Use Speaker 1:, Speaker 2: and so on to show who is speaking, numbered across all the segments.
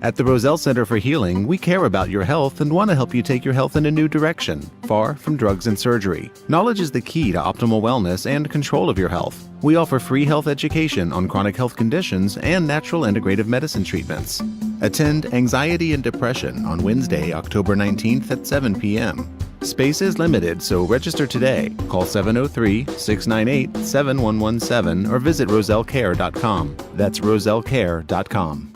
Speaker 1: At the Roselle Center for Healing, we care about your health and want to help you take your health in a new direction, far from drugs and surgery. Knowledge is the key to optimal wellness and control of your health. We offer free health education on chronic health conditions and natural integrative medicine treatments. Attend Anxiety and Depression on Wednesday, October 19th at 7 p.m. Space is limited, so register today. Call 703-698-7117 or visit rosellecare.com. That's rosellecare.com.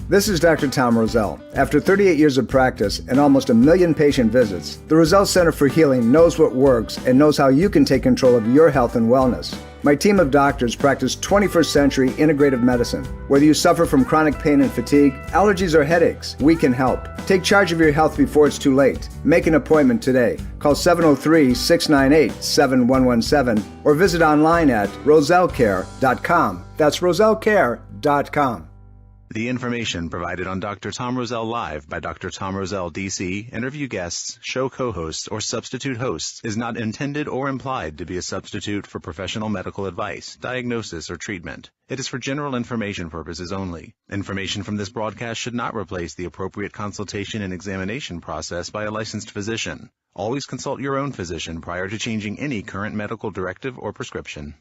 Speaker 2: This is Dr. Tom Roselle. After 38 years of practice and almost 1 million patient visits, the Roselle Center for Healing knows what works and knows how you can take control of your health and wellness. My team of doctors practice 21st century integrative medicine. Whether you suffer from chronic pain and fatigue, allergies, or headaches, we can help. Take charge of your health before it's too late. Make an appointment today. Call 703-698-7117 or visit online at rosellecare.com. That's rosellecare.com.
Speaker 1: The information provided on Dr. Tom Roselle Live by Dr. Tom Roselle, D.C., interview guests, show co-hosts, or substitute hosts is not intended or implied to be a substitute for professional medical advice, diagnosis, or treatment. It is for general information purposes only. Information from this broadcast should not replace the appropriate consultation and examination process by a licensed physician. Always consult your own physician prior to changing any current medical directive or prescription.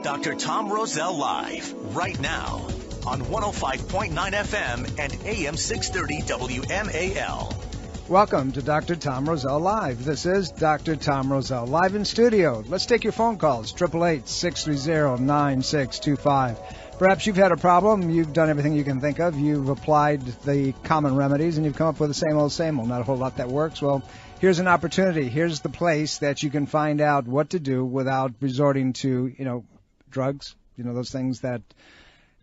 Speaker 3: Dr. Tom Roselle Live, right now, on 105.9 FM and AM 630 WMAL.
Speaker 2: Welcome to Dr. Tom Roselle Live. This is Dr. Tom Roselle live in studio. Let's take your phone calls, 888-630-9625. Perhaps you've had a problem. You've done everything you can think of. You've applied the common remedies, and you've come up with the same old, same old. Not a whole lot that works. Well, here's an opportunity. Here's the place that you can find out what to do without resorting to, drugs, those things that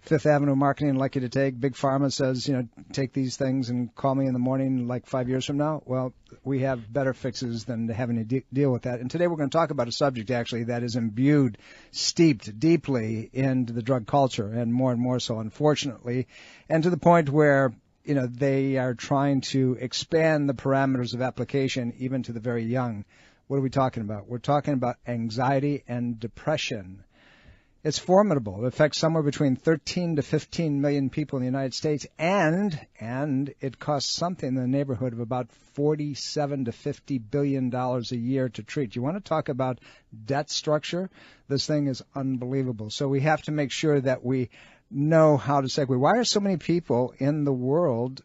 Speaker 2: Fifth Avenue marketing would like you to take. Big Pharma says, take these things and call me in the morning like 5 years from now. Well, we have better fixes than having to deal with that. And today we're going to talk about a subject, actually, that is imbued, steeped deeply into the drug culture, and more so, unfortunately, and to the point where, they are trying to expand the parameters of application even to the very young. What are we talking about? We're talking about anxiety and depression. It's formidable. It affects somewhere between 13 to 15 million people in the United States, and it costs something in the neighborhood of about $47 to $50 billion a year to treat. You want to talk about debt structure? This thing is unbelievable. So we have to make sure that we know how to segue. Why are so many people in the world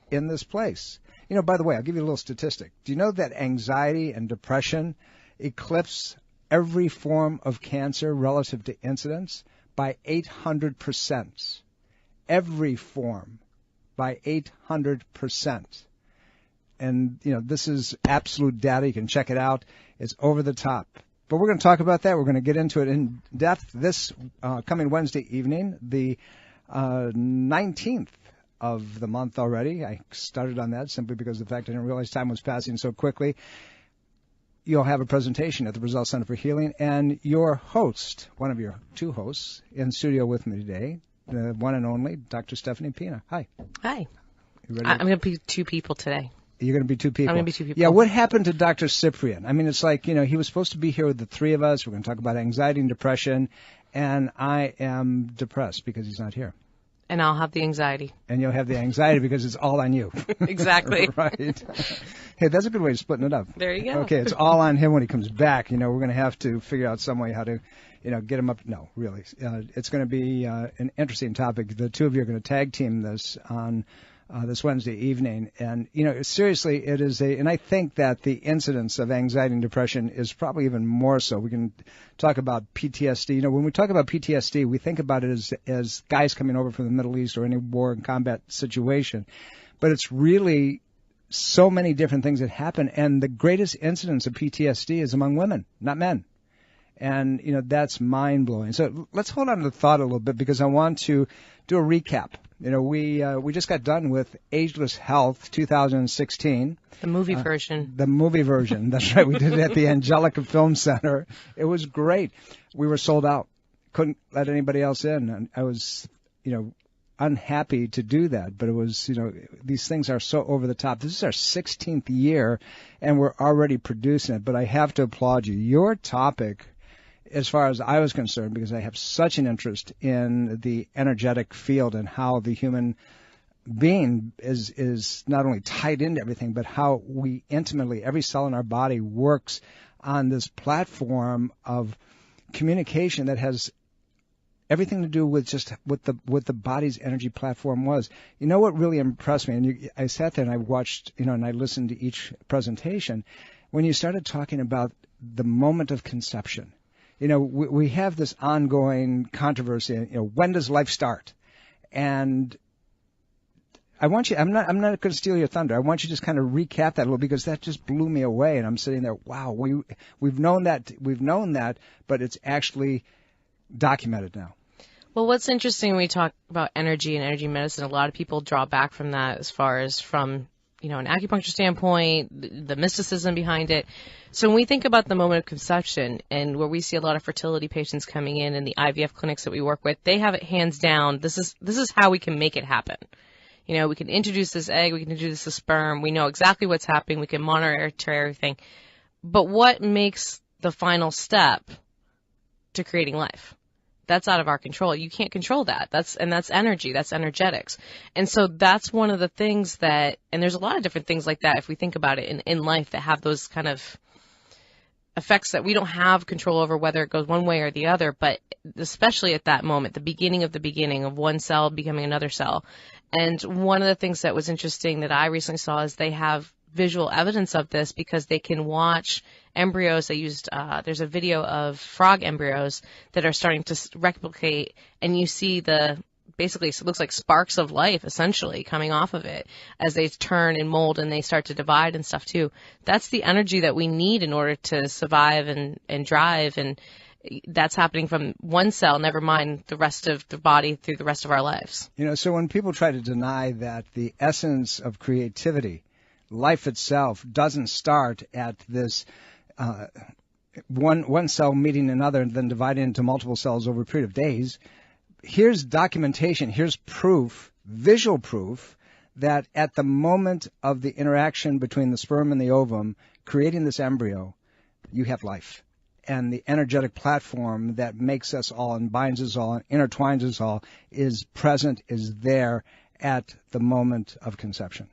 Speaker 2: in this place? By the way, I'll give you a little statistic. Do you know that anxiety and depression eclipse every form of cancer relative to incidence by 800%. Every form by 800%. And, this is absolute data. You can check it out. It's over the top. But we're going to talk about that. We're going to get into it in depth this coming Wednesday evening, the 19th of the month already. I started on that simply because of the fact I didn't realize time was passing so quickly. You'll have a presentation at the Roselle Center for Healing, and your host, one of your two hosts, in studio with me today, the one and only Dr. Stephanie Pina. Hi.
Speaker 4: Hi. I'm going to be two people today.
Speaker 2: You're going to be two people?
Speaker 4: I'm going to be two people.
Speaker 2: Yeah, what happened to Dr. Cyprian? I mean, it's like, he was supposed to be here with the three of us. We're going to talk about anxiety and depression, and I am depressed because he's not here.
Speaker 4: And I'll have the anxiety.
Speaker 2: And you'll have the anxiety because it's all on you.
Speaker 4: Exactly.
Speaker 2: Right. Hey, that's a good way of splitting it up.
Speaker 4: There you go.
Speaker 2: Okay, it's all on him when he comes back. We're going to have to figure out some way how to, get him up. No, really. It's going to be an interesting topic. The two of you are going to tag team this on this Wednesday evening. And, seriously, it is and I think that the incidence of anxiety and depression is probably even more so. We can talk about PTSD. When we talk about PTSD, we think about it as guys coming over from the Middle East or any war and combat situation. But it's really so many different things that happen. And the greatest incidence of PTSD is among women, not men. And, that's mind-blowing. So let's hold on to the thought a little bit because I want to do a recap. We just got done with Ageless Health 2016.
Speaker 4: The movie version.
Speaker 2: The movie version. That's right. We did it at the Angelica Film Center. It was great. We were sold out. Couldn't let anybody else in. And I was, unhappy to do that. But it was, these things are so over the top. This is our 16th year, and we're already producing it. But I have to applaud you. Your topic as far as I was concerned, because I have such an interest in the energetic field and how the human being is not only tied into everything, but how we intimately, every cell in our body works on this platform of communication that has everything to do with just what the body's energy platform was. You know what really impressed me? And I sat there and I watched, and I listened to each presentation. When you started talking about the moment of conception, we have this ongoing controversy. When does life start? And I want you. I'm not going to steal your thunder. I want you to just kind of recap that a little, because that just blew me away. And I'm sitting there, wow, we've known that, but it's actually documented now.
Speaker 4: Well, what's interesting when we talk about energy and energy medicine, a lot of people draw back from that as far as from, an acupuncture standpoint, the mysticism behind it. So when we think about the moment of conception, and where we see a lot of fertility patients coming in the IVF clinics that we work with, they have it hands down. This is how we can make it happen. We can introduce this egg, we can introduce the sperm, we know exactly what's happening, we can monitor everything. But what makes the final step to creating life? That's out of our control. You can't control that. That's energy. That's energetics. And so that's one of the things that, and there's a lot of different things like that if we think about it in life that have those kind of effects that we don't have control over, whether it goes one way or the other, but especially at that moment, the beginning of one cell becoming another cell. And one of the things that was interesting that I recently saw is they have visual evidence of this, because they can watch embryos. They used, there's a video of frog embryos that are starting to replicate, and you see basically it looks like sparks of life essentially coming off of it as they turn and mold and they start to divide and stuff too. That's the energy that we need in order to survive and drive, and that's happening from one cell, never mind the rest of the body through the rest of our lives.
Speaker 2: So when people try to deny that the essence of creativity, life itself, doesn't start at this one cell meeting another and then divided into multiple cells over a period of days, here's documentation, here's proof, visual proof, that at the moment of the interaction between the sperm and the ovum, creating this embryo, you have life. And the energetic platform that makes us all and binds us all and intertwines us all is present, is there at the moment of conception.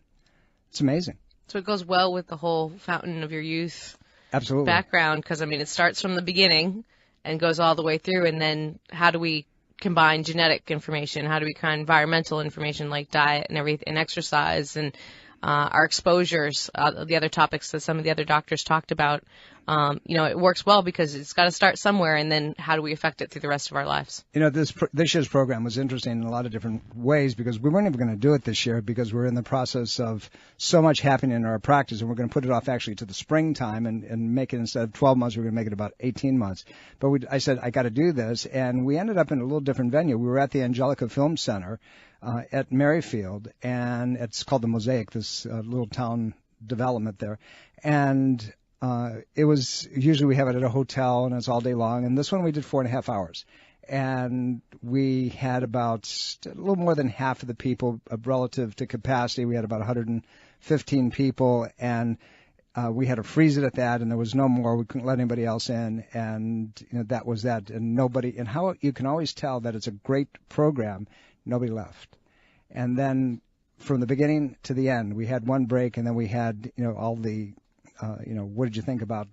Speaker 2: It's amazing.
Speaker 4: So it goes well with the whole fountain of your youth
Speaker 2: Absolutely.
Speaker 4: Background, because, it starts from the beginning and goes all the way through, and then how do we combine genetic information? How do we combine environmental information like diet and everything, and exercise, and our exposures, the other topics that some of the other doctors talked about? It works well because it's got to start somewhere, and then how do we affect it through the rest of our lives?
Speaker 2: This year's program was interesting in a lot of different ways, because we weren't even going to do it this year because we're in the process of so much happening in our practice, and we're going to put it off actually to the springtime and make it, instead of 12 months, we're going to make it about 18 months. But I said, I got to do this, and we ended up in a little different venue. We were at the Angelica Film Center at Merrifield, and it's called the Mosaic, this little town development there. And it was, usually we have it at a hotel and it's all day long, and this one we did 4.5 hours. And we had about a little more than half of the people relative to capacity. We had about 115 people, and we had to freeze it at that, and there was no more. We couldn't let anybody else in, and that was that. And how you can always tell that it's a great program, nobody left. And then from the beginning to the end, we had one break, and then we had all the what did you think about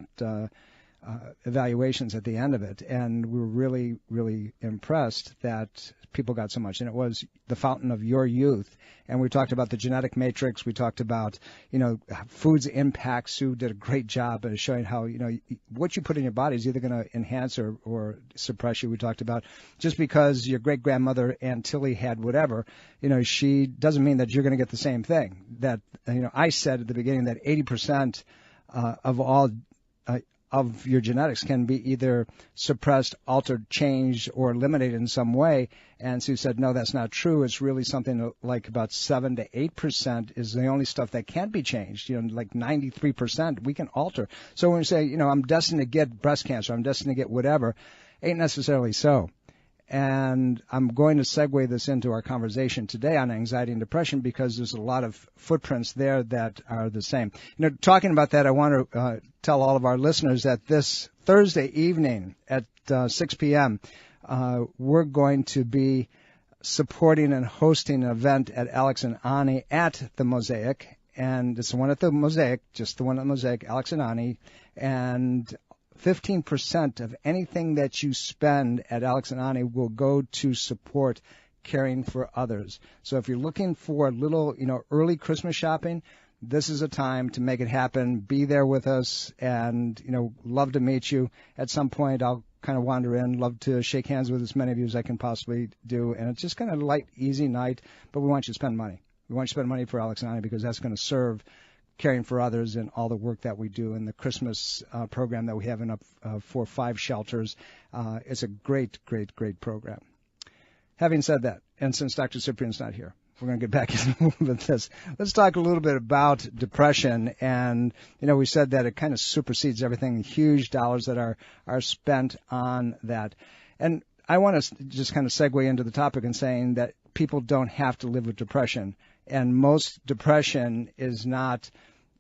Speaker 2: evaluations at the end of it? And we were really, really impressed that people got so much. And it was the fountain of your youth. And we talked about the genetic matrix. We talked about, food's impact. Sue did a great job of showing how, what you put in your body is either going to enhance or suppress you. We talked about just because your great-grandmother Aunt Tilly had whatever, she doesn't mean that you're going to get the same thing. That, I said at the beginning that 80% of all of your genetics can be either suppressed, altered, changed, or eliminated in some way. And Sue said, no, that's not true. It's really something like about 7 to 8% is the only stuff that can't be changed. Like 93% we can alter. So when we say, I'm destined to get breast cancer, I'm destined to get whatever, ain't necessarily so. And I'm going to segue this into our conversation today on anxiety and depression because there's a lot of footprints there that are the same. Talking about that, I want to tell all of our listeners that this Thursday evening at 6 p.m., we're going to be supporting and hosting an event at Alex and Ani at the Mosaic. And it's the one at the Mosaic, just the one at the Mosaic, Alex and Ani. And 15% of anything that you spend at Alex and Ani will go to support caring for others. So if you're looking for a little, early Christmas shopping, this is a time to make it happen. Be there with us, and, love to meet you. At some point, I'll kind of wander in, love to shake hands with as many of you as I can possibly do. And it's just kind of a light, easy night, but we want you to spend money. We want you to spend money for Alex and Ani because that's going to serve caring for others and all the work that we do in the Christmas program that we have in for 5 shelters. It's a great, great, great program. Having said that, and since Dr. Cyprian's not here, we're going to get back into a little bit of this. Let's talk a little bit about depression. And, we said that it kind of supersedes everything, huge dollars that are spent on that. And I want to just kind of segue into the topic and saying that people don't have to live with depression. And most depression is not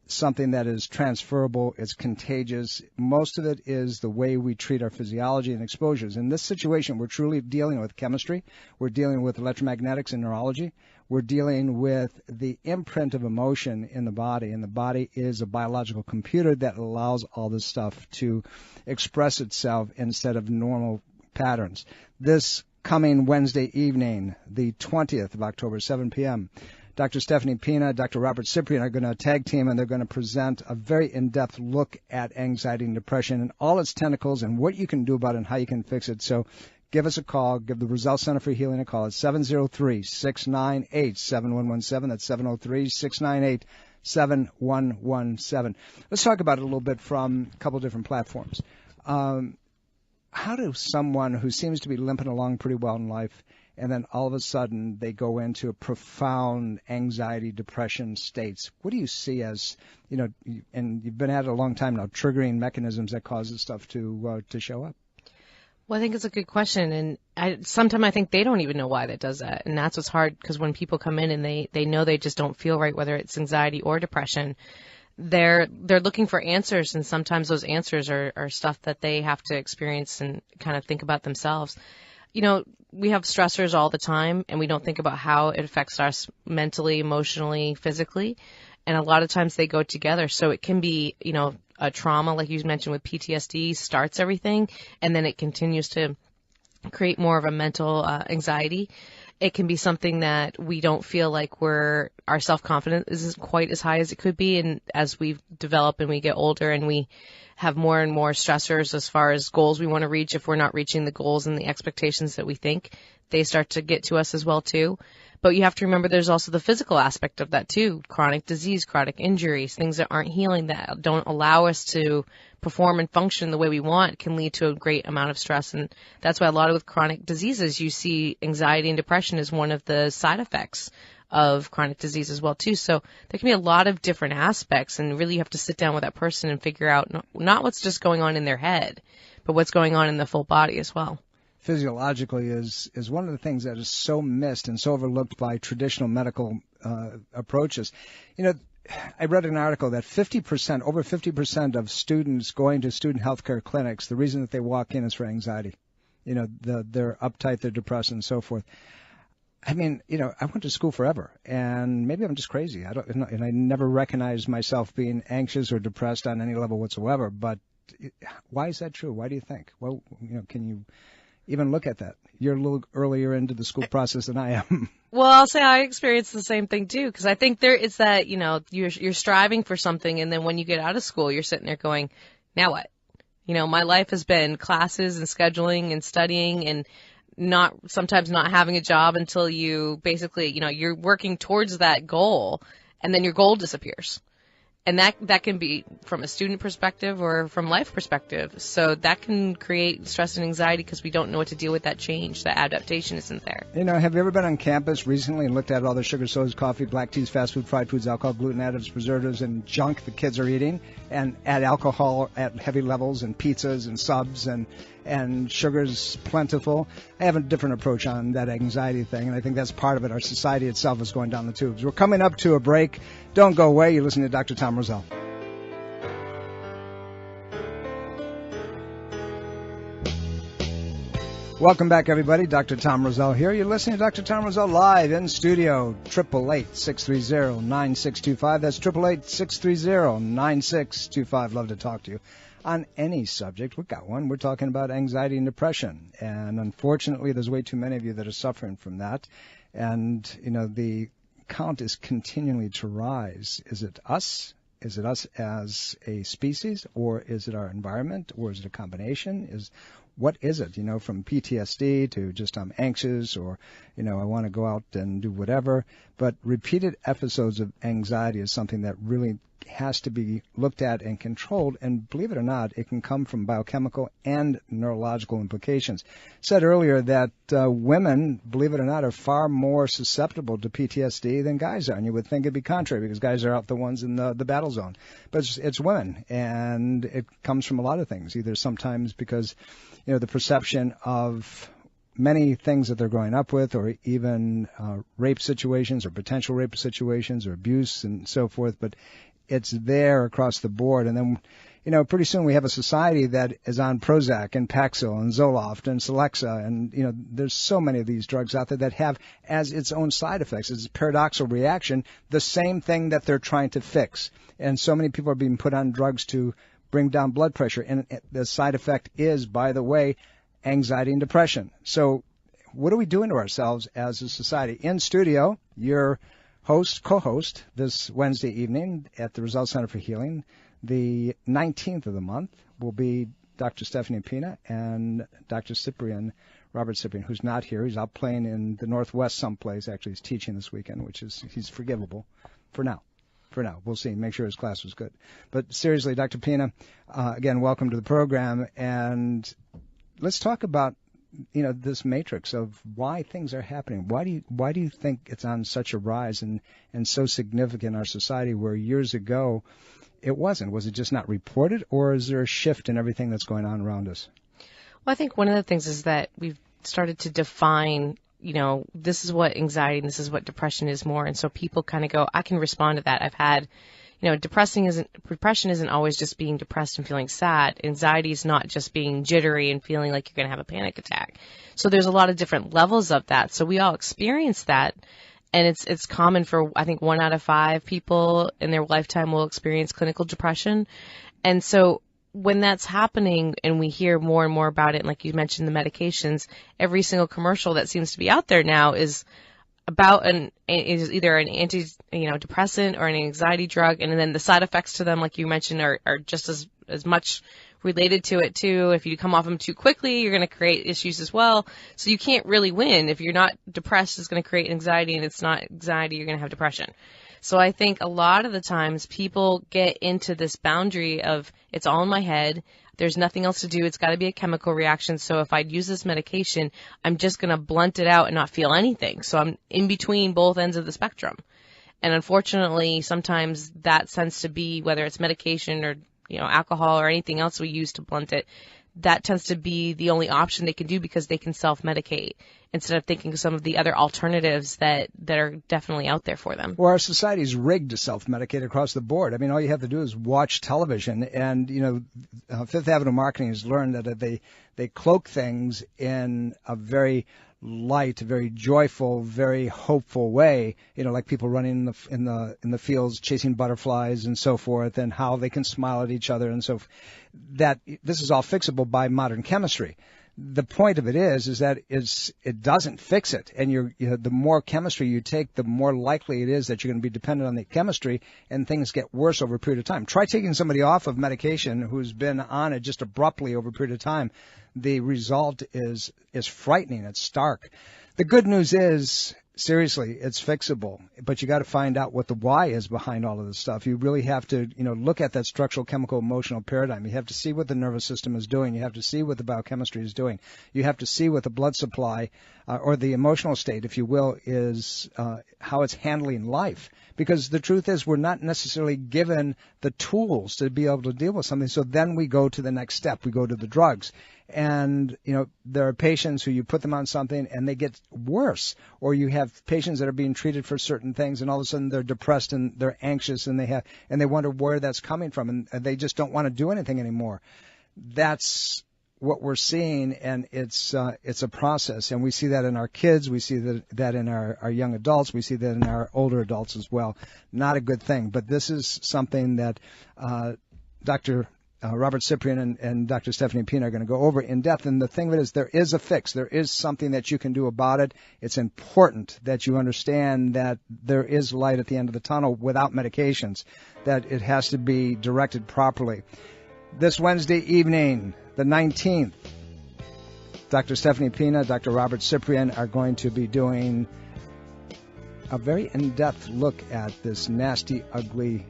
Speaker 2: something that is transferable. It's contagious. Most of it is the way we treat our physiology and exposures. In this situation, we're truly dealing with chemistry. We're dealing with electromagnetics and neurology. We're dealing with the imprint of emotion in the body. And the body is a biological computer that allows all this stuff to express itself instead of normal patterns. This coming Wednesday evening, the 20th of October, 7 p.m., Dr. Stephanie Pina, Dr. Robert Cyprian are going to tag team, and they're going to present a very in-depth look at anxiety and depression and all its tentacles and what you can do about it and how you can fix it. So give us a call. Give the Roselle Center for Healing a call. It's 703-698-7117. That's 703-698-7117. Let's talk about it a little bit from a couple different platforms. How does someone who seems to be limping along pretty well in life, and then all of a sudden they go into a profound anxiety, depression states? What do you see as, and you've been at it a long time now, triggering mechanisms that cause this stuff to show up?
Speaker 4: Well, I think it's a good question, and sometimes I think they don't even know why that does that, and that's what's hard, because when people come in and they know they just don't feel right, whether it's anxiety or depression, they're looking for answers, and sometimes those answers are stuff that they have to experience and kind of think about themselves. We have stressors all the time, and we don't think about how it affects us mentally, emotionally, physically. And a lot of times they go together. So it can be, a trauma, like you mentioned with PTSD, starts everything, and then it continues to create more of a mental anxiety. It can be something that we don't feel like our self-confidence isn't quite as high as it could be. And as we develop and we get older and we have more and more stressors as far as goals we want to reach, if we're not reaching the goals and the expectations that we think, they start to get to us as well too. But you have to remember there's also the physical aspect of that too. Chronic disease, chronic injuries, things that aren't healing, that don't allow us to perform and function the way we want, can lead to a great amount of stress. And that's why a lot of with chronic diseases, you see anxiety and depression as one of the side effects of chronic disease as well too. So there can be a lot of different aspects, and really you have to sit down with that person and figure out not what's just going on in their head, but what's going on in the full body as well.
Speaker 2: Physiologically is one of the things that is so missed and so overlooked by traditional medical approaches. I read an article that over 50% of students going to student healthcare clinics, the reason that they walk in is for anxiety. They're uptight, they're depressed, and so forth. I mean, I went to school forever, and maybe I'm just crazy. And I never recognized myself being anxious or depressed on any level whatsoever. But why is that true? Why do you think? Well, can you even look at that? You're a little earlier into the school process than I am.
Speaker 4: Well, I'll say I experienced the same thing too, because I think there is that, you're striving for something, and then when you get out of school, you're sitting there going, now what? My life has been classes and scheduling and studying and sometimes not having a job until you basically, you're working towards that goal, and then your goal disappears. And that can be from a student perspective or from life perspective. So that can create stress and anxiety because we don't know what to deal with that change. That adaptation isn't there.
Speaker 2: Have you ever been on campus recently and looked at all the sugar, sodas, coffee, black teas, fast food, fried foods, alcohol, gluten additives, preservatives, and junk the kids are eating, and add alcohol at heavy levels, and pizzas and subs, and and sugar's plentiful. I have a different approach on that anxiety thing, and I think that's part of it. Our society itself is going down the tubes. We're coming up to a break. Don't go away. You're listening to Dr. Tom Roselle. Welcome back, everybody. Dr. Tom Roselle here. You're listening to Dr. Tom Roselle live in studio. 888-630-9625. That's 888-630-9625. Love to talk to you on any subject. We've got one. We're talking about anxiety and depression. And unfortunately, there's way too many of you that are suffering from that. And, the count is continually to rise. Is it us? Is it us as a species? Or is it our environment? Or is it a combination? What is it, from PTSD to just I'm anxious or, I want to go out and do whatever. But repeated episodes of anxiety is something that really has to be looked at and controlled. And believe it or not, it can come from biochemical and neurological implications. Said earlier that women, believe it or not, are far more susceptible to PTSD than guys are. And you would think it'd be contrary because guys are out the ones in the battle zone. But it's women. And it comes from a lot of things, either sometimes because the perception of many things that they're growing up with, or even rape situations or potential rape situations or abuse and so forth. But it's there across the board. And then, pretty soon we have a society that is on Prozac and Paxil and Zoloft and Celexa. And, there's so many of these drugs out there that have as its own side effects, it's a paradoxical reaction, the same thing that they're trying to fix. And so many people are being put on drugs to bring down blood pressure. And the side effect is, by the way, anxiety and depression. So what are we doing to ourselves as a society? In studio, your co-host this Wednesday evening at the Roselle Center for Healing, the 19th of the month, will be Dr. Stephanie Pina and Dr. Robert Cyprian, who's not here. He's out playing in the Northwest someplace. Actually, he's teaching this weekend, he's forgivable for now. We'll see. Make sure his class was good. But seriously, Dr. Pina, again, welcome to the program. And let's talk about, this matrix of why things are happening. Why do you think it's on such a rise and so significant in our society where years ago it wasn't? Was it just not reported, or is there a shift in everything that's going on around us?
Speaker 4: Well, I think one of the things is that we've started to define this is what anxiety and this is what depression is more. And so people kind of go, I can respond to that. I've had, depression isn't always just being depressed and feeling sad. Anxiety is not just being jittery and feeling like you're going to have a panic attack. So there's a lot of different levels of that. So we all experience that. And it's common for, I think, 1 out of 5 people in their lifetime will experience clinical depression. And so when that's happening and we hear more and more about it, and like you mentioned, the medications, every single commercial that seems to be out there now is about is either an depressant or an anxiety drug, and then the side effects to them, like you mentioned, are just as much related to it too. If you come off them too quickly, you're going to create issues as well. So you can't really win. If you're not depressed, it's going to create anxiety, and it's not anxiety, you're going to have depression. So I think a lot of the times people get into this boundary of it's all in my head. There's nothing else to do. It's got to be a chemical reaction. So if I use this medication, I'm just going to blunt it out and not feel anything. So I'm in between both ends of the spectrum. And unfortunately, sometimes that tends to be, whether it's medication or, alcohol or anything else we use to blunt it, that tends to be the only option they can do because they can self-medicate instead of thinking of some of the other alternatives that are definitely out there for them.
Speaker 2: Well, our society is rigged to self-medicate across the board. I mean, all you have to do is watch television. And, Fifth Avenue Marketing has learned that they cloak things in a very light, very joyful, very hopeful way, like people running in the fields chasing butterflies and so forth, and how they can smile at each other and so forth. That this is all fixable by modern chemistry. The point of it is that it doesn't fix it, and the more chemistry you take, the more likely it is that you're going to be dependent on the chemistry, and things get worse over a period of time. Try taking somebody off of medication who's been on it just abruptly over a period of time. The result is frightening. It's stark. The good news is, seriously, it's fixable, but you got to find out what the why is behind all of this stuff. You really have to, look at that structural, chemical, emotional paradigm. You have to see what the nervous system is doing. You have to see what the biochemistry is doing. You have to see what the blood supply or the emotional state, if you will, is how it's handling life. Because the truth is we're not necessarily given the tools to be able to deal with something. So then we go to the next step. We go to the drugs. And, there are patients who you put them on something and they get worse. Or you have patients that are being treated for certain things and all of a sudden they're depressed and they're anxious and they wonder where that's coming from and they just don't want to do anything anymore. That's what we're seeing, and it's a process. And we see that in our kids. We see that in our young adults. We see that in our older adults as well. Not a good thing. But this is something that Dr. Robert Cyprian and Dr. Stephanie Pina are going to go over in depth. And the thing of it is there is a fix. There is something that you can do about it. It's important that you understand that there is light at the end of the tunnel without medications, that it has to be directed properly. This Wednesday evening, the 19th, Dr. Stephanie Pina, Dr. Robert Cyprian are going to be doing a very in-depth look at this nasty, ugly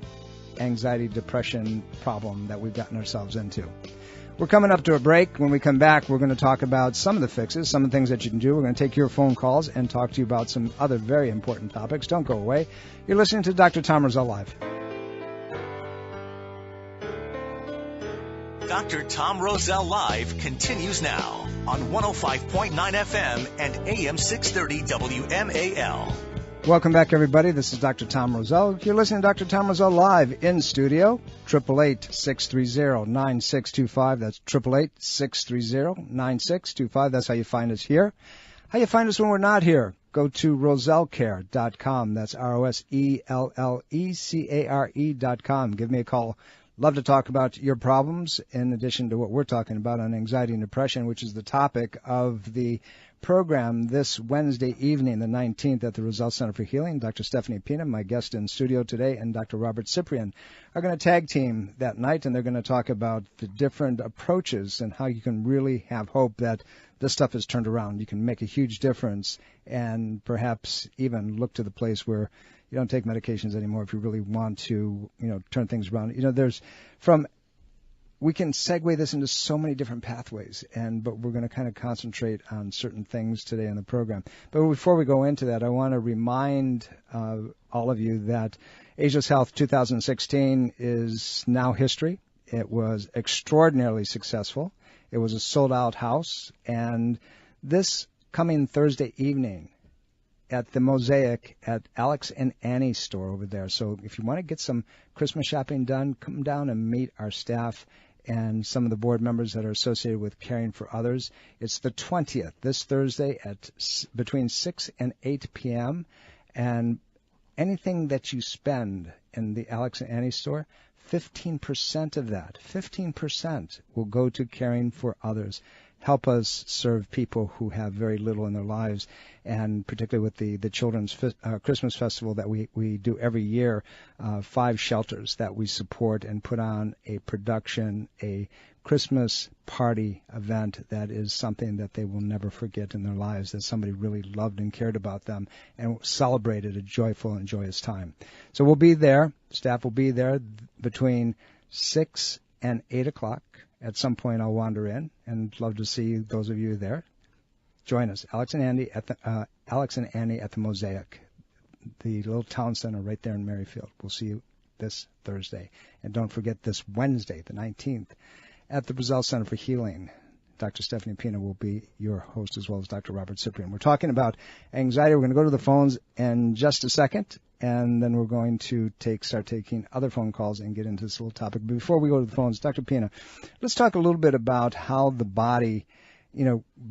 Speaker 2: anxiety, depression problem that we've gotten ourselves into. We're coming up to a break. When we come back, we're going to talk about some of the fixes, some of the things that you can do. We're going to take your phone calls and talk to you about some other very important topics. Don't go away. You're listening to Dr. Tom Roselle Live.
Speaker 3: Dr. Tom Roselle Live continues now on 105.9 FM and AM 630 WMAL.
Speaker 2: Welcome back, everybody. This is Dr. Tom Roselle. You're listening to Dr. Tom Roselle Live in studio, 888-630-9625. That's 888-630-9625. That's how you find us here. How you find us when we're not here? Go to rosellecare.com. That's ROSELLECARE.com. Give me a call. Love to talk about your problems in addition to what we're talking about on anxiety and depression, which is the topic of the program this Wednesday evening, the 19th, at the Roselle Center for Healing. Dr. Stephanie Pina, my guest in studio today, and Dr. Robert Cyprian are going to tag team that night, and they're going to talk about the different approaches and how you can really have hope that this stuff is turned around. You can make a huge difference and perhaps even look to the place where you don't take medications anymore if you really want to, turn things around. We can segue this into so many different pathways, but we're going to kind of concentrate on certain things today in the program. But before we go into that, I want to remind all of you that Ageless Health 2016 is now history. It was extraordinarily successful. It was a sold-out house, and this coming Thursday evening at the Mosaic at Alex and Annie's store over there. So if you want to get some Christmas shopping done, come down and meet our staff and some of the board members that are associated with caring for others. It's the 20th, this Thursday at between 6 and 8 p.m. And anything that you spend in the Alex and Annie store, 15% of that, 15% will go to caring for others. Help us serve people who have very little in their lives, and particularly with the Children's Christmas Festival that we do every year, 5 shelters that we support and put on a production, a Christmas party event that is something that they will never forget in their lives, that somebody really loved and cared about them and celebrated a joyful and joyous time. So we'll be there. Staff will be there between 6 and 8 o'clock. At some point, I'll wander in and love to see those of you there. Join us, Alex and Annie at the Mosaic, the little town center right there in Merrifield. We'll see you this Thursday, and don't forget this Wednesday, the 19th, at the Roselle Center for Healing. Dr. Stephanie Pina will be your host, as well as Dr. Robert Cyprian. We're talking about anxiety. We're going to go to the phones in just a second, and then we're going to start taking other phone calls and get into this little topic. But before we go to the phones, Dr. Pina, let's talk a little bit about how the body,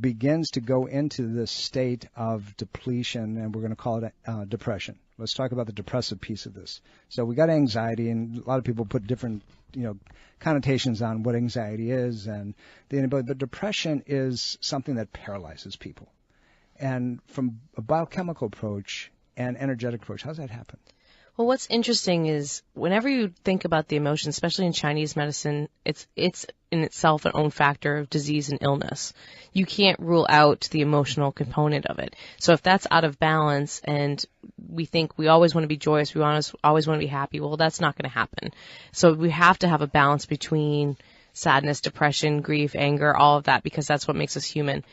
Speaker 2: begins to go into this state of depletion, and we're going to call it depression. Let's talk about the depressive piece of this. So we got anxiety, and a lot of people put different connotations on what anxiety is and the inability. But depression is something that paralyzes people. And from a biochemical approach and energetic approach, how does that happen?
Speaker 4: Well, what's interesting is whenever you think about the emotions, especially in Chinese medicine, it's in itself an own factor of disease and illness. You can't rule out the emotional component of it. So if that's out of balance and we think we always want to be joyous, we always want to be happy, well, that's not going to happen. So we have to have a balance between sadness, depression, grief, anger, all of that, because that's what makes us human.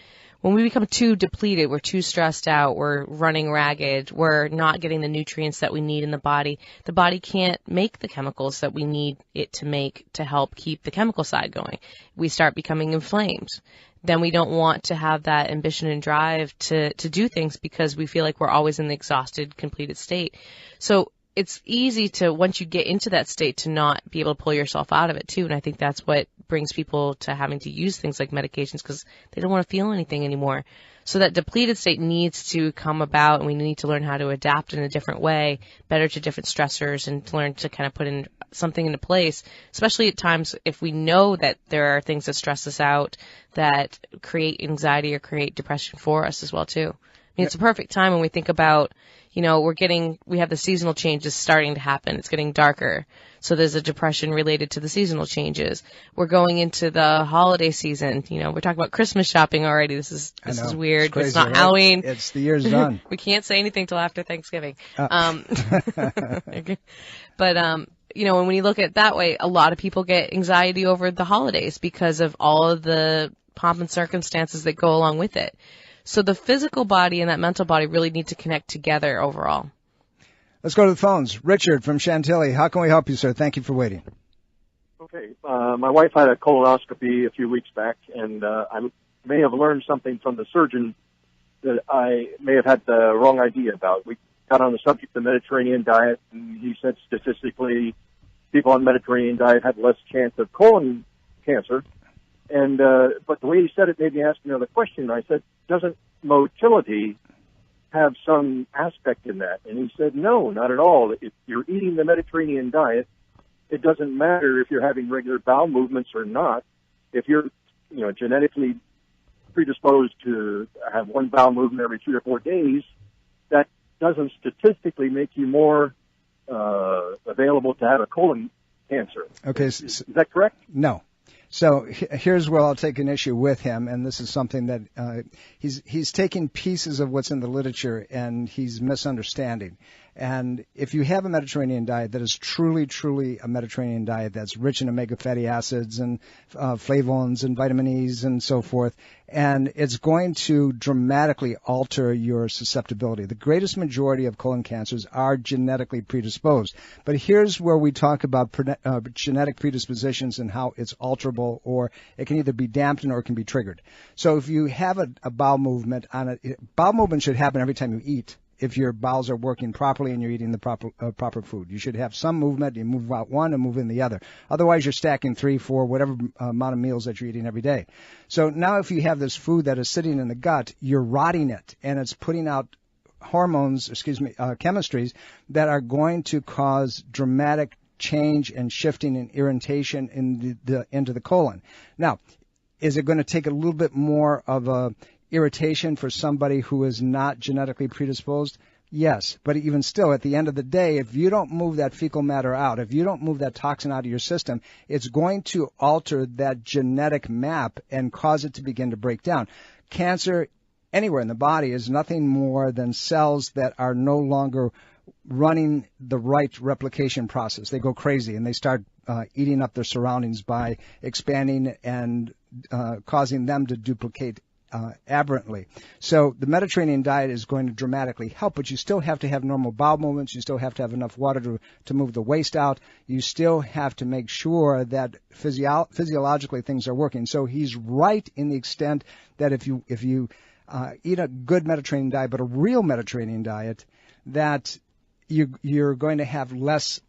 Speaker 4: when we become too depleted, we're too stressed out, we're running ragged, we're not getting the nutrients that we need in the body can't make the chemicals that we need it to make to help keep the chemical side going. We start becoming inflamed. Then we don't want to have that ambition and drive to do things because we feel like we're always in the exhausted, completed state. So it's easy to, once you get into that state, to not be able to pull yourself out of it too. And I think that's what brings people to having to use things like medications, because they don't want to feel anything anymore. So that depleted state needs to come about, and we need to learn how to adapt in a different way, better to different stressors, and to learn to kind of put in something into place, especially at times if we know that there are things that stress us out, that create anxiety or create depression for us as well too. I mean, it's a perfect time when we think about, we have the seasonal changes starting to happen. It's getting darker. So there's a depression related to the seasonal changes. We're going into the holiday season. We're talking about Christmas shopping already. This is weird.
Speaker 2: It's crazy,
Speaker 4: it's not
Speaker 2: right?
Speaker 4: Halloween.
Speaker 2: It's the year's done.
Speaker 4: We can't say anything till after Thanksgiving.
Speaker 2: Okay.
Speaker 4: But, when you look at it that way, a lot of people get anxiety over the holidays because of all of the pomp and circumstances that go along with it. So the physical body and that mental body really need to connect together overall.
Speaker 2: Let's go to the phones. Richard from Chantilly. How can we help you, sir? Thank you for waiting.
Speaker 5: Okay. My wife had a colonoscopy a few weeks back, and I may have learned something from the surgeon that I may have had the wrong idea about. We got on the subject of the Mediterranean diet, and he said statistically people on the Mediterranean diet had less chance of colon cancer. And but the way he said it made me ask another question. I said, doesn't motility have some aspect in that? And he said, no, not at all. If you're eating the Mediterranean diet, it doesn't matter if you're having regular bowel movements or not. If you're, genetically predisposed to have one bowel movement every 3 or 4 days, that doesn't statistically make you more available to have a colon cancer.
Speaker 2: Okay.
Speaker 5: Is that correct?
Speaker 2: No. So here's where I'll take an issue with him, and this is something that he's taking pieces of what's in the literature and he's misunderstanding. And if you have a Mediterranean diet that is truly, truly a Mediterranean diet that's rich in omega fatty acids and flavonoids and vitamin E's and so forth, and it's going to dramatically alter your susceptibility. The greatest majority of colon cancers are genetically predisposed. But here's where we talk about genetic predispositions and how it's alterable, or it can either be dampened or it can be triggered. So if you have a bowel movement bowel movement should happen every time you eat. If your bowels are working properly and you're eating the proper food, you should have some movement. You move out one and move in the other. Otherwise, you're stacking 3, 4, whatever amount of meals that you're eating every day. So now if you have this food that is sitting in the gut, you're rotting it, and it's putting out chemistries that are going to cause dramatic change and shifting and irritation into the colon. Now, is it going to take a little bit more of a irritation for somebody who is not genetically predisposed? Yes, but even still, at the end of the day, if you don't move that fecal matter out, if you don't move that toxin out of your system, it's going to alter that genetic map and cause it to begin to break down. Cancer anywhere in the body is nothing more than cells that are no longer running the right replication process. They go crazy and they start eating up their surroundings by expanding and causing them to duplicate aberrantly. So the Mediterranean diet is going to dramatically help, but you still have to have normal bowel movements. You still have to have enough water to move the waste out. You still have to make sure that physiologically things are working. So he's right in the extent that if you eat a good Mediterranean diet, but a real Mediterranean diet, that you're going to have less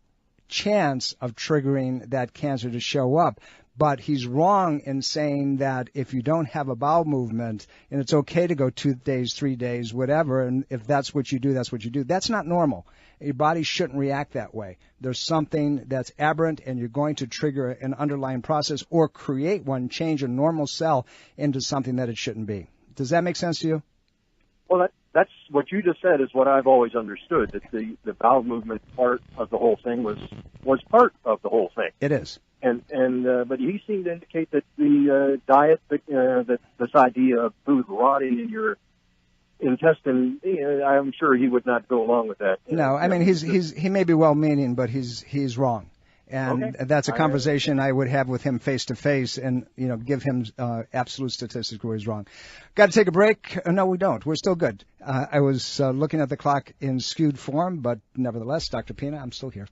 Speaker 2: chance of triggering that cancer to show up. But he's wrong in saying that if you don't have a bowel movement, and it's okay to go 2 days, 3 days, whatever, and if that's what you do, that's what you do. That's not normal. Your body shouldn't react that way. There's something that's aberrant, and you're going to trigger an underlying process or create one, change a normal cell into something that it shouldn't be. Does that make sense to you?
Speaker 5: Well, that's what you just said is what I've always understood, that the bowel movement part of the whole thing was part of the whole thing.
Speaker 2: It is.
Speaker 5: But he seemed to indicate that the diet, that this idea of food rotting in your intestine, I'm sure he would not go along with that.
Speaker 2: No, I mean he may be well-meaning, but he's wrong. And that's a conversation I would have with him face to face, and give him absolute statistics where he's wrong. Got to take a break? No, we don't. We're still good. I was looking at the clock in skewed form, but nevertheless, Dr. Pina, I'm still here.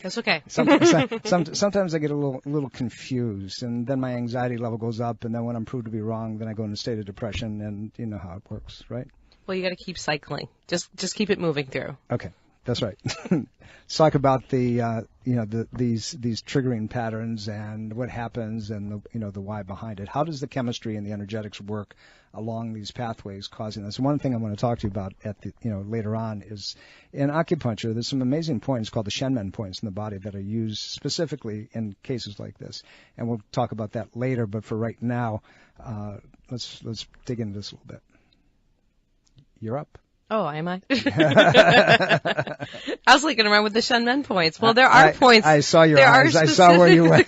Speaker 4: That's okay.
Speaker 2: Sometimes I get a little confused, and then my anxiety level goes up, and then when I'm proved to be wrong, then I go into a state of depression, and you know how it works, right?
Speaker 4: Well, you got to keep cycling. Just keep it moving through.
Speaker 2: Okay, that's right. Let's talk about these triggering patterns and what happens, and the why behind it. How does the chemistry and the energetics work along these pathways causing this? One thing I want to talk to you about later on is in acupuncture. There's some amazing points called the Shenmen points in the body that are used specifically in cases like this, and we'll talk about that later. But for right now, let's dig into this a little bit. You're up.
Speaker 4: Oh, am I? I was looking around with the Shenmen points. Well, there are points.
Speaker 2: I saw your eyes. I saw where you went.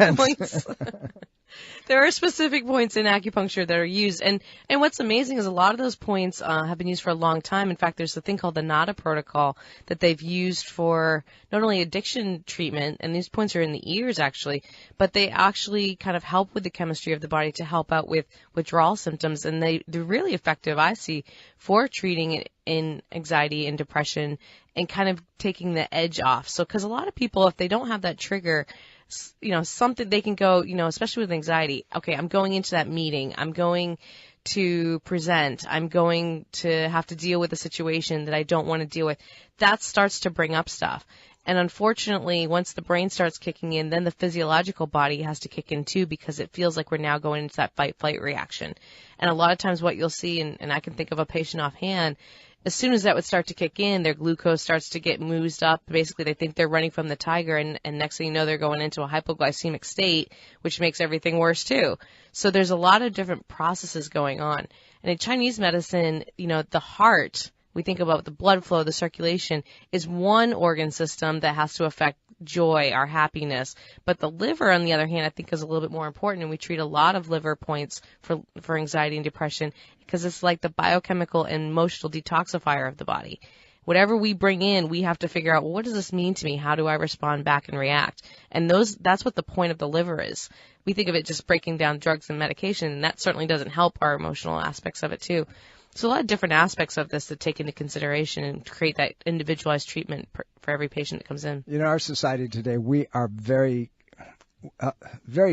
Speaker 4: There are specific points in acupuncture that are used. And what's amazing is a lot of those points have been used for a long time. In fact, there's a thing called the NADA protocol that they've used for not only addiction treatment, and these points are in the ears actually, but they actually kind of help with the chemistry of the body to help out with withdrawal symptoms. And they're really effective, I see, for treating it in anxiety and depression and kind of taking the edge off. So, because a lot of people, if they don't have that trigger, something they can go, especially with anxiety. Okay, I'm going into that meeting. I'm going to present. I'm going to have to deal with a situation that I don't want to deal with. That starts to bring up stuff. And unfortunately, once the brain starts kicking in, then the physiological body has to kick in too, because it feels like we're now going into that fight-flight reaction. And a lot of times what you'll see, and I can think of a patient offhand, as soon as that would start to kick in, their glucose starts to get moosed up. Basically, they think they're running from the tiger, and next thing you know, they're going into a hypoglycemic state, which makes everything worse too. So there's a lot of different processes going on. And in Chinese medicine, the heart, we think about the blood flow, the circulation, is one organ system that has to affect joy, our happiness. But the liver, on the other hand, I think is a little bit more important, and we treat a lot of liver points for anxiety and depression because it's like the biochemical and emotional detoxifier of the body. Whatever we bring in, we have to figure out, well, what does this mean to me? How do I respond back and react? And that's what the point of the liver is. We think of it just breaking down drugs and medication, and that certainly doesn't help our emotional aspects of it too. So a lot of different aspects of this to take into consideration and create that individualized treatment for every patient that comes in.
Speaker 2: Our society today, we are very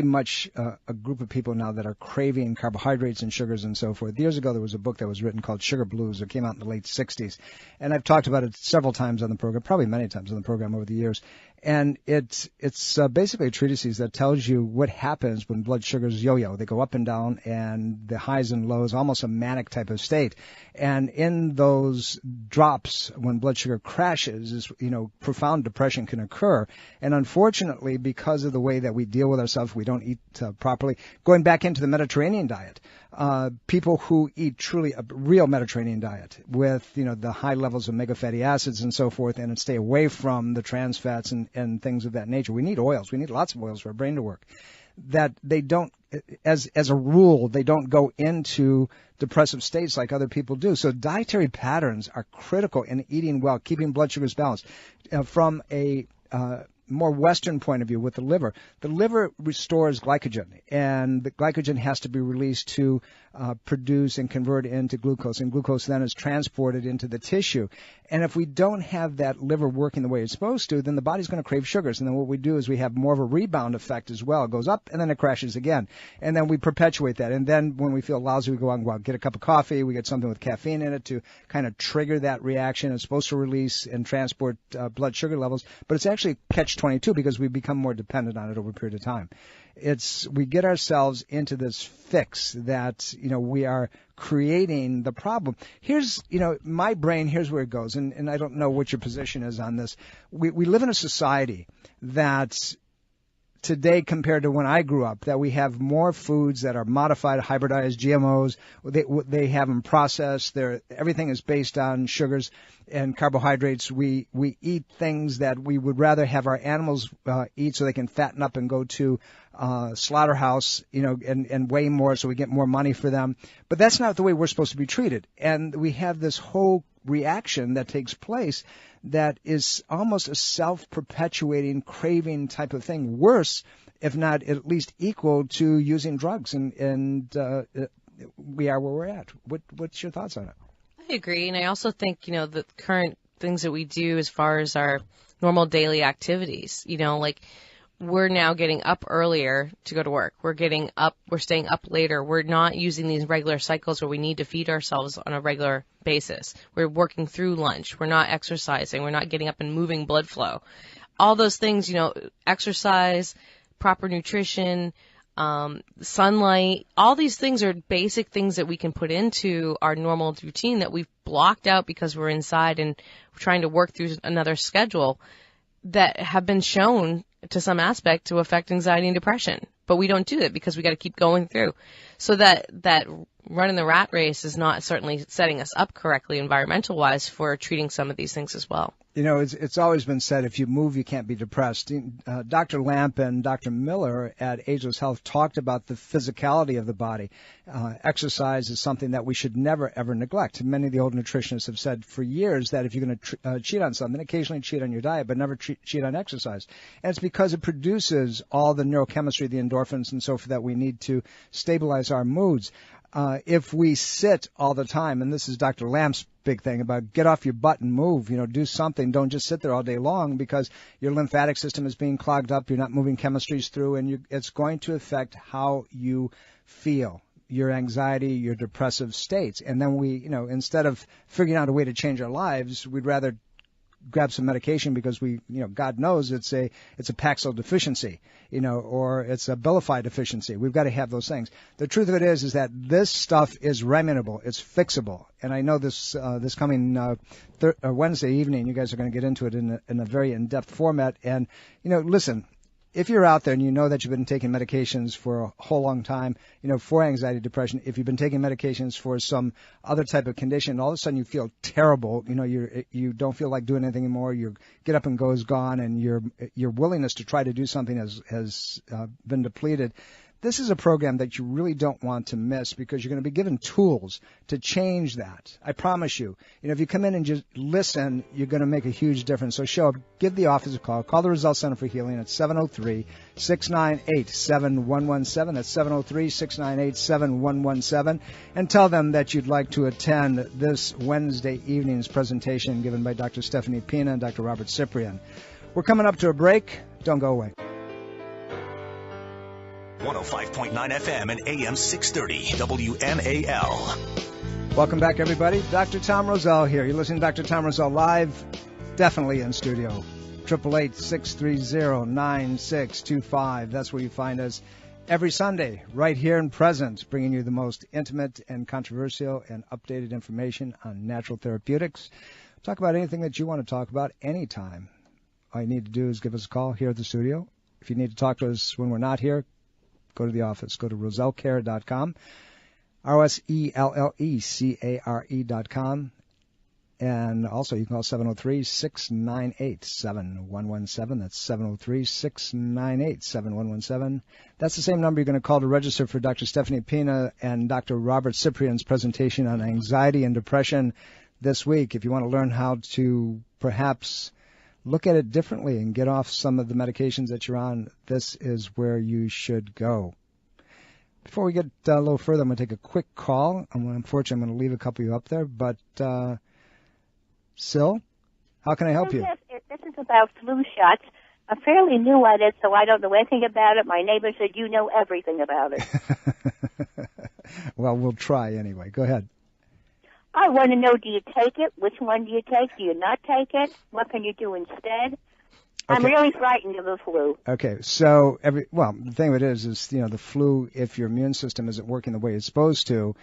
Speaker 2: much a group of people now that are craving carbohydrates and sugars and so forth. Years ago, there was a book that was written called Sugar Blues. It came out in the late 60s. And I've talked about it several times on the program, probably many times on the program over the years. And it's basically a treatise that tells you what happens when blood sugars yo-yo. They go up and down, and the highs and lows, almost a manic type of state. And in those drops, when blood sugar crashes, profound depression can occur. And unfortunately, because of the way that we deal with ourselves, we don't eat properly. Going back into the Mediterranean diet, people who eat truly a real Mediterranean diet with, the high levels of omega fatty acids and so forth, and stay away from the trans fats and things of that nature. We need oils. We need lots of oils for our brain to work. That they don't, as a rule, they don't go into depressive states like other people do. So dietary patterns are critical in eating well, keeping blood sugars balanced. From a more Western point of view with the liver restores glycogen, and the glycogen has to be released to produce and convert into glucose, and glucose then is transported into the tissue. And if we don't have that liver working the way it's supposed to, then the body's going to crave sugars. And then what we do is we have more of a rebound effect as well. It goes up and then it crashes again. And then we perpetuate that. And then when we feel lousy, we go out and get a cup of coffee. We get something with caffeine in it to kind of trigger that reaction. It's supposed to release and transport blood sugar levels, but it's actually catch-22 because we become more dependent on it over a period of time. We get ourselves into this fix that, we are creating the problem. Here's, my brain, here's where it goes, and I don't know what your position is on this. We live in a society that today compared to when I grew up, that we have more foods that are modified, hybridized, GMOs. They have them processed. Everything is based on sugars. and carbohydrates. We eat things that we would rather have our animals eat so they can fatten up and go to slaughterhouse, and weigh more so we get more money for them. But that's not the way we're supposed to be treated. And we have this whole reaction that takes place that is almost a self-perpetuating craving type of thing, worse, if not at least equal to using drugs. And we are where we're at. What's your thoughts on it?
Speaker 4: I agree. And I also think, the current things that we do as far as our normal daily activities, like we're now getting up earlier to go to work. We're staying up later. We're not using these regular cycles where we need to feed ourselves on a regular basis. We're working through lunch. We're not exercising. We're not getting up and moving blood flow. All those things, exercise, proper nutrition, sunlight, all these things are basic things that we can put into our normal routine that we've blocked out because we're inside and trying to work through another schedule that have been shown to some aspect to affect anxiety and depression. But we don't do it because we got to keep going through. So that running the rat race is not certainly setting us up correctly environmental wise for treating some of these things as well.
Speaker 2: It's always been said, if you move, you can't be depressed. Dr. Lamp and Dr. Miller at Ageless Health talked about the physicality of the body. Exercise is something that we should never, ever neglect. Many of the old nutritionists have said for years that if you're going to cheat on something, occasionally cheat on your diet, but never cheat on exercise. And it's because it produces all the neurochemistry, the endorphins and so forth that we need to stabilize our moods. If we sit all the time, and this is Dr. Lamp's big thing about get off your butt and move, do something. Don't just sit there all day long because your lymphatic system is being clogged up. You're not moving chemistries through, and it's going to affect how you feel, your anxiety, your depressive states. And then we, instead of figuring out a way to change our lives, we'd rather grab some medication because we, God knows it's a Paxil deficiency, or it's a Abilify deficiency. We've got to have those things. The truth of it is that this stuff is remediable. It's fixable. And I know this coming Wednesday evening, you guys are going to get into it in a very in-depth format. And, listen, if you're out there and you know that you've been taking medications for a whole long time, for anxiety, depression, if you've been taking medications for some other type of condition, all of a sudden you feel terrible, you don't feel like doing anything anymore, your get up and go is gone, and your willingness to try to do something has been depleted. This is a program that you really don't want to miss because you're going to be given tools to change that. I promise you. If you come in and just listen, you're going to make a huge difference. So show up, give the office a call. Call the Roselle Center for Healing at 703-698-7117. That's 703-698-7117. And tell them that you'd like to attend this Wednesday evening's presentation given by Dr. Stephanie Pina and Dr. Robert Cyprian. We're coming up to a break. Don't go away.
Speaker 3: 105.9 FM and AM 630 WMAL.
Speaker 2: Welcome back, everybody. Dr. Tom Roselle here. You're listening to Dr. Tom Roselle live, definitely in studio. 888-630-9625. That's where you find us every Sunday, right here and present, bringing you the most intimate and controversial and updated information on natural therapeutics. Talk about anything that you want to talk about anytime. All you need to do is give us a call here at the studio. If you need to talk to us when we're not here, go to the office. Go to rosellecare.com, ROSELLECARE.com. And also you can call 703-698-7117. That's 703-698-7117. That's the same number you're going to call to register for Dr. Stephanie Pina and Dr. Robert Cyprian's presentation on anxiety and depression this week. If you want to learn how to perhaps look at it differently and get off some of the medications that you're on, this is where you should go. Before we get a little further, I'm going to take a quick call. Unfortunately, I'm going to leave a couple of you up there. But, Sil, how can I help you?
Speaker 6: Yes, this is about flu shots. I'm fairly new at it, so I don't know anything about it. My neighbor said you know everything about it.
Speaker 2: Well, we'll try anyway. Go ahead.
Speaker 6: I want to know, do you take it? Which one do you take? Do you not take it? What can you do instead? Okay. I'm really frightened of the flu.
Speaker 2: Okay, so the thing of it is the flu, if your immune system isn't working the way it's supposed to,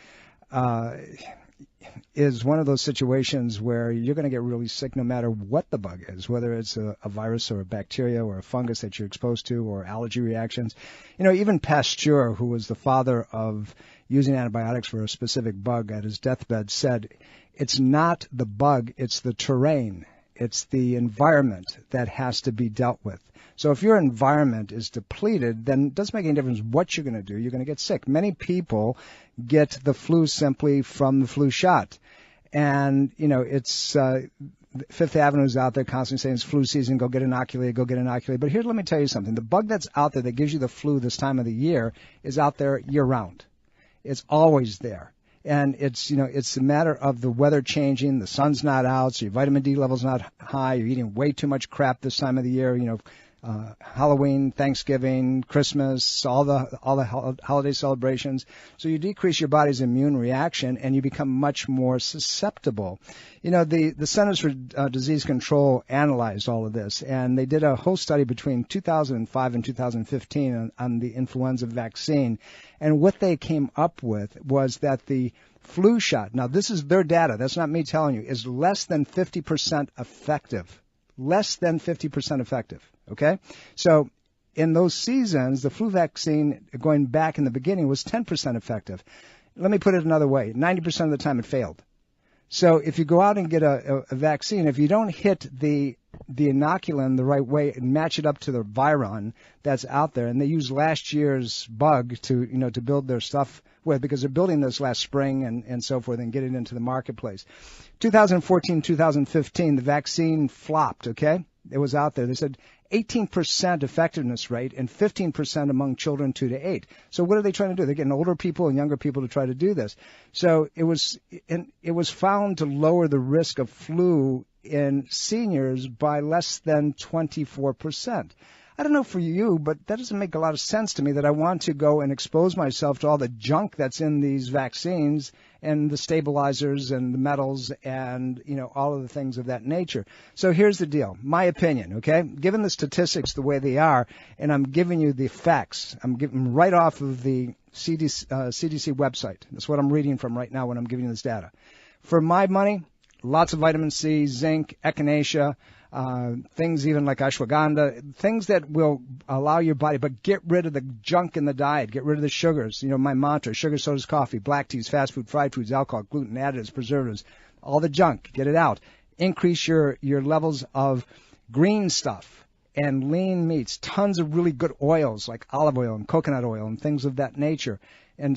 Speaker 2: is one of those situations where you're going to get really sick no matter what the bug is, whether it's a virus or a bacteria or a fungus that you're exposed to or allergy reactions. Even Pasteur, who was the father of using antibiotics for a specific bug at his deathbed, said it's not the bug, it's the terrain. It's the environment that has to be dealt with. So if your environment is depleted, then it doesn't make any difference what you're going to do. You're going to get sick. Many people get the flu simply from the flu shot. And, it's Fifth Avenue's out there constantly saying it's flu season, go get inoculated. But here, let me tell you something. The bug that's out there that gives you the flu this time of the year is out there year-round. It's always there. And it's a matter of the weather changing, the sun's not out, so your vitamin D level's not high, you're eating way too much crap this time of the year, Halloween, Thanksgiving, Christmas, all the holiday celebrations. So you decrease your body's immune reaction and you become much more susceptible. The Centers for Disease Control analyzed all of this, and they did a whole study between 2005 and 2015 on the influenza vaccine. And what they came up with was that the flu shot, now this is their data, that's not me telling you, is less than 50% effective. Less than 50% effective, okay? So in those seasons, the flu vaccine, going back in the beginning, was 10% effective. Let me put it another way. 90% of the time it failed. So if you go out and get a vaccine, if you don't hit the inoculum the right way and match it up to the viron that's out there, and they use last year's bug to build their stuff with, because they're building this last spring and so forth and get it into the marketplace. 2014, 2015, the vaccine flopped, okay? It was out there. They said 18% effectiveness rate and 15% among children 2 to 8. So what are they trying to do? They're getting older people and younger people to try to do this. So it was found to lower the risk of flu in seniors by less than 24%. I don't know for you, but that doesn't make a lot of sense to me that I want to go and expose myself to all the junk that's in these vaccines and the stabilizers and the metals and, all of the things of that nature. So here's the deal. My opinion, okay? Given the statistics the way they are, and I'm giving you the facts. I'm giving right off of the CDC website. That's what I'm reading from right now when I'm giving you this data. For my money, lots of vitamin C, zinc, echinacea, things even like ashwagandha, things that will allow your body, but get rid of the junk in the diet, get rid of the sugars. My mantra, sugar, sodas, coffee, black teas, fast food, fried foods, alcohol, gluten, additives, preservatives, all the junk, get it out. Increase your levels of green stuff and lean meats, tons of really good oils like olive oil and coconut oil and things of that nature. And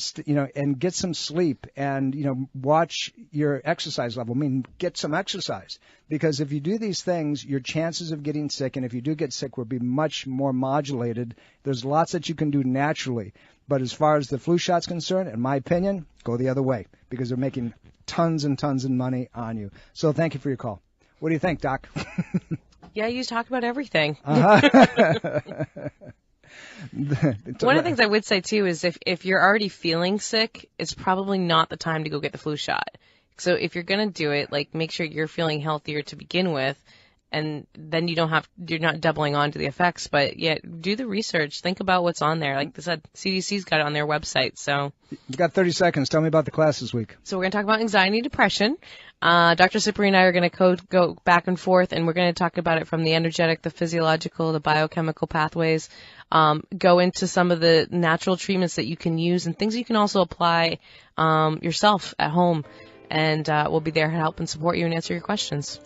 Speaker 2: get some sleep and, watch your exercise level. Get some exercise. Because if you do these things, your chances of getting sick, and if you do get sick, will be much more modulated. There's lots that you can do naturally. But as far as the flu shot's concerned, in my opinion, go the other way because they're making tons and tons of money on you. So thank you for your call. What do you think, Doc?
Speaker 4: Yeah, you talk about everything.
Speaker 2: One
Speaker 4: of the things I would say, too, is if you're already feeling sick, it's probably not the time to go get the flu shot. So if you're going to do it, make sure you're feeling healthier to begin with, and then you're not doubling on to the effects. But, yeah, do the research. Think about what's on there. Like I said, CDC's got it on their website. So
Speaker 2: you got 30 seconds. Tell me about the class this week.
Speaker 4: So we're going to talk about anxiety and depression. Dr. Cipri and I are going to go back and forth, and we're going to talk about it from the energetic, the physiological, the biochemical pathways, go into some of the natural treatments that you can use and things you can also apply yourself at home. And we'll be there to help and support you and answer your questions.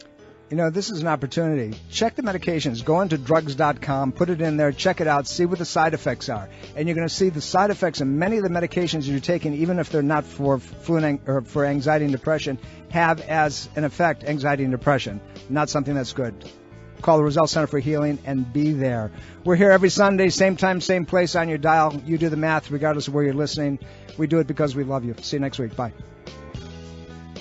Speaker 2: This is an opportunity. Check the medications. Go into drugs.com, put it in there, check it out, see what the side effects are. And you're going to see the side effects of many of the medications you're taking, even if they're not for flu or for anxiety and depression, have as an effect anxiety and depression. Not something that's good. Call the Roselle Center for Healing and be there. We're here every Sunday, same time, same place on your dial. You do the math regardless of where you're listening. We do it because we love you. See you next week. Bye.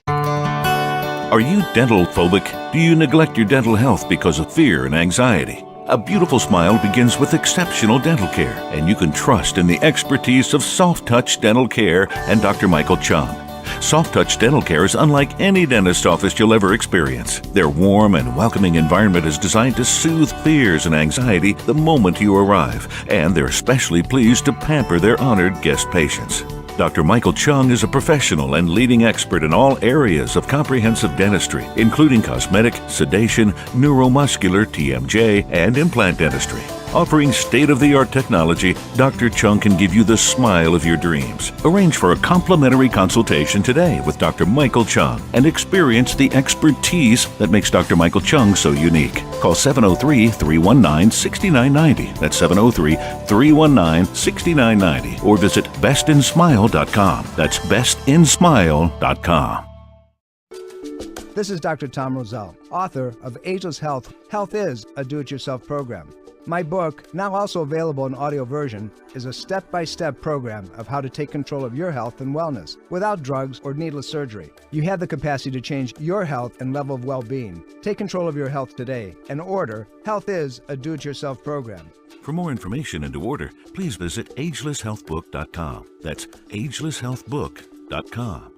Speaker 7: Are you dental phobic? Do you neglect your dental health because of fear and anxiety? A beautiful smile begins with exceptional dental care, and you can trust in the expertise of Soft Touch Dental Care and Dr. Michael Chung. Soft Touch Dental Care is unlike any dentist office you'll ever experience. Their warm and welcoming environment is designed to soothe fears and anxiety the moment you arrive, and they're especially pleased to pamper their honored guest patients. Dr. Michael Chung is a professional and leading expert in all areas of comprehensive dentistry, including cosmetic, sedation, neuromuscular, TMJ, and implant dentistry. Offering state-of-the-art technology, Dr. Chung can give you the smile of your dreams. Arrange for a complimentary consultation today with Dr. Michael Chung and experience the expertise that makes Dr. Michael Chung so unique. Call 703-319-6990. That's 703-319-6990. Or visit bestinsmile.com. That's bestinsmile.com.
Speaker 2: This is Dr. Tom Roselle, author of Ageless Health. Health is a do-it-yourself program. My book, now also available in audio version, is a step-by-step program of how to take control of your health and wellness without drugs or needless surgery. You have the capacity to change your health and level of well-being. Take control of your health today and order Health is a do-it-yourself program.
Speaker 7: For more information and to order, please visit agelesshealthbook.com. That's agelesshealthbook.com.